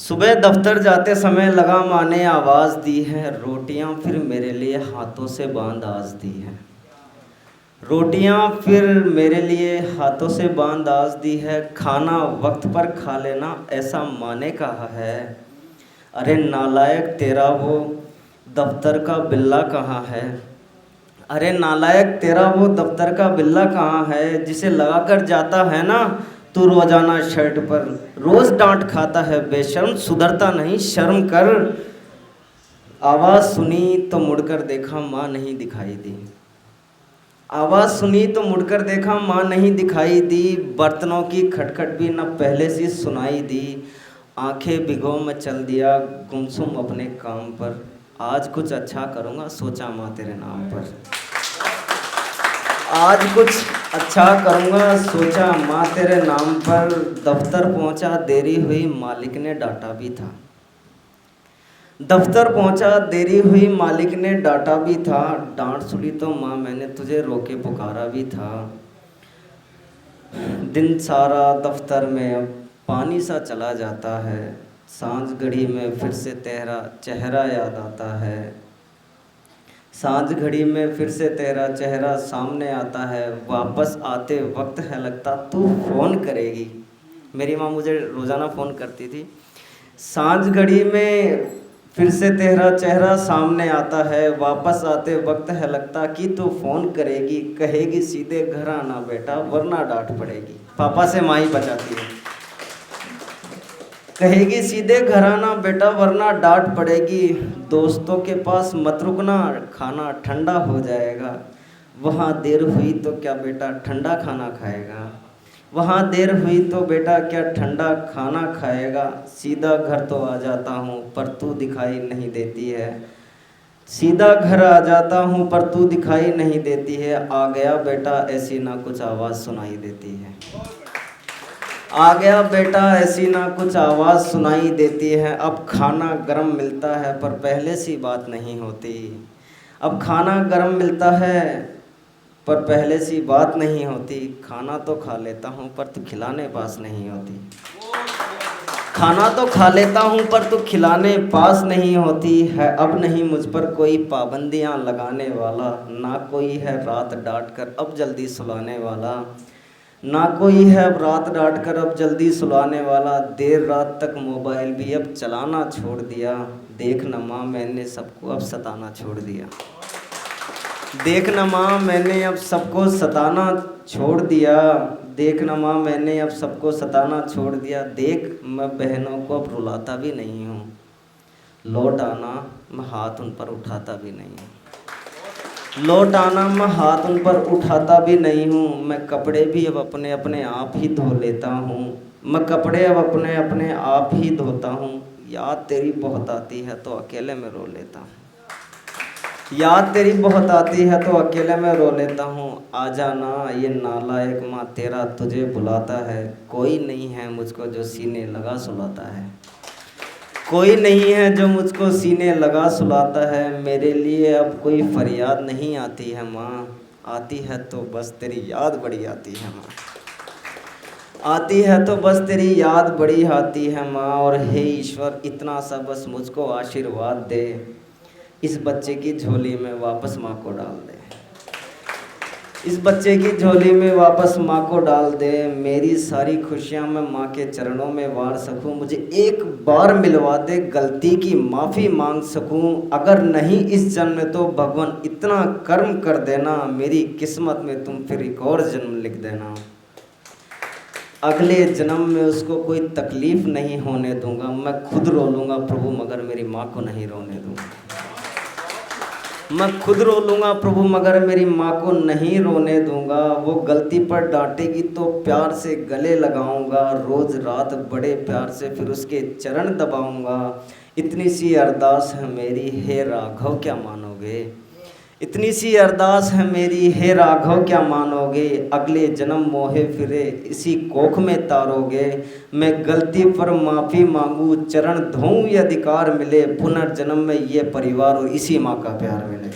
सुबह दफ्तर जाते समय लगा माँ ने आवाज़ दी है, रोटियां फिर मेरे लिए हाथों से बांध आज दी है। रोटियां फिर मेरे लिए हाथों से बांध आज दी है, खाना वक्त पर खा लेना ऐसा माँ ने कहा है। अरे नालायक तेरा वो दफ्तर का बिल्ला कहाँ है। अरे नालायक तेरा वो दफ्तर का बिल्ला कहाँ है, जिसे लगा कर जाता है ना तू रोजाना शर्ट पर, रोज डांट खाता है बेशर्म, सुधरता नहीं शर्म कर। आवाज़ सुनी तो मुड़कर देखा माँ नहीं दिखाई दी। आवाज़ सुनी तो मुड़कर देखा माँ नहीं दिखाई दी, बर्तनों की खटखट भी न पहले से सुनाई दी। आंखें भिगो मैं चल दिया गुमसुम अपने काम पर, आज कुछ अच्छा करूँगा सोचा माँ तेरे नाम पर। आज कुछ अच्छा करूँगा सोचा माँ तेरे नाम पर। दफ्तर पहुँचा देरी हुई मालिक ने डांटा भी था। दफ्तर पहुँचा देरी हुई मालिक ने डांटा भी था, डांट सुनी तो माँ मैंने तुझे रोके पुकारा भी था। दिन सारा दफ्तर में अब पानी सा चला जाता है, सांझ घड़ी में फिर से तेरा चेहरा याद आता है। सांझ घड़ी में फिर से तेरा चेहरा सामने आता है, वापस आते वक्त है लगता तू फ़ोन करेगी। मेरी माँ मुझे रोज़ाना फ़ोन करती थी। सांझ घड़ी में फिर से तेरा चेहरा सामने आता है, वापस आते वक्त है लगता कि तू फ़ोन करेगी, कहेगी सीधे घर आना बेटा वरना डांट पड़ेगी। पापा से माँ ही बचाती है। कहेगी सीधे घर आना बेटा वरना डांट पड़ेगी, दोस्तों के पास मत रुकना खाना ठंडा हो जाएगा। वहाँ देर हुई तो क्या बेटा ठंडा खाना खाएगा। वहाँ देर हुई तो बेटा क्या ठंडा खाना खाएगा। सीधा घर तो आ जाता हूँ पर तू दिखाई नहीं देती है। सीधा घर आ जाता हूँ पर तू दिखाई नहीं देती है। आ गया बेटा ऐसी ना कुछ आवाज़ सुनाई देती है। आ गया बेटा ऐसी ना कुछ आवाज़ सुनाई देती है। अब खाना गरम मिलता है पर पहले सी बात नहीं होती। अब खाना गरम मिलता है पर पहले सी बात नहीं होती। खाना तो खा लेता हूँ पर तू खिलाने पास नहीं होती। खाना तो खा लेता हूँ पर तू खिलाने पास नहीं होती है। अब नहीं मुझ पर कोई पाबंदियाँ लगाने वाला, ना कोई है रात डांट कर अब जल्दी सुलाने वाला। ना कोई है अब रात डांट कर अब जल्दी सुलाने वाला। देर रात तक मोबाइल भी अब चलाना छोड़ दिया। देख न माँ मैंने सबको अब सताना छोड़ दिया। देख न माँ मैंने अब सबको सताना छोड़ दिया। देख न माँ मैंने अब सबको सताना छोड़ दिया। देख मैं बहनों को अब रुलाता भी नहीं हूँ। लौट आना मैं हाथ उन पर उठाता भी नहीं हूँ। लौट आना मैं हाथ उन पर उठाता भी नहीं हूँ। मैं कपड़े भी अब अपने अपने आप ही धो लेता हूँ। मैं कपड़े अब अपने अपने आप ही धोता हूँ। याद तेरी बहुत आती है तो अकेले में रो लेता हूँ। याद तेरी बहुत आती है तो अकेले में रो लेता हूँ। आ जाना ये नालायक माँ तेरा तुझे बुलाता है। कोई नहीं है मुझको जो सीने लगा सुलाता है। कोई नहीं है जो मुझको सीने लगा सुलाता है। मेरे लिए अब कोई फरियाद नहीं आती है माँ, आती है तो बस तेरी याद बड़ी आती है माँ। आती है तो बस तेरी याद बड़ी आती है माँ। और हे ईश्वर इतना सा बस मुझको आशीर्वाद दे, इस बच्चे की झोली में वापस माँ को डाल दे। इस बच्चे की झोली में वापस माँ को डाल दे। मेरी सारी खुशियाँ मैं माँ के चरणों में वार सकूँ। मुझे एक बार मिलवा दे गलती की माफ़ी मांग सकूँ। अगर नहीं इस जन्म में तो भगवान इतना कर्म कर देना, मेरी किस्मत में तुम फिर एक और जन्म लिख देना। अगले जन्म में उसको कोई तकलीफ़ नहीं होने दूंगा। मैं खुद रो लूँगा प्रभु मगर मेरी माँ को नहीं रोने दूँगा। मैं खुद रो लूँगा प्रभु मगर मेरी माँ को नहीं रोने दूँगा। वो गलती पर डांटेगी तो प्यार से गले लगाऊँगा। रोज़ रात बड़े प्यार से फिर उसके चरण दबाऊँगा। इतनी सी अरदास है मेरी हे राघव क्या मानोगे। इतनी सी अरदास है मेरी हे राघव क्या मानोगे। अगले जन्म मोहे फिरे इसी कोख में तारोगे। मैं गलती पर माफ़ी मांगू चरण धोऊं ये अधिकार मिले। पुनर्जन्म में ये परिवार और इसी माँ का प्यार मिले।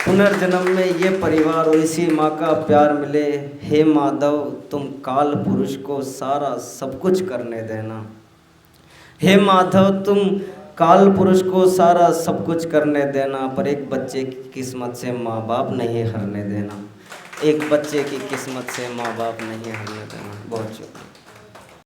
पुनर्जन्म में ये परिवार और इसी माँ का प्यार मिले। हे माधव तुम काल पुरुष को सारा सब कुछ करने देना। हे माधव तुम काल पुरुष को सारा सब कुछ करने देना, पर एक बच्चे की किस्मत से माँ बाप नहीं हरने देना। एक बच्चे की किस्मत से माँ बाप नहीं हरने देना। बहुत शुक्रिया।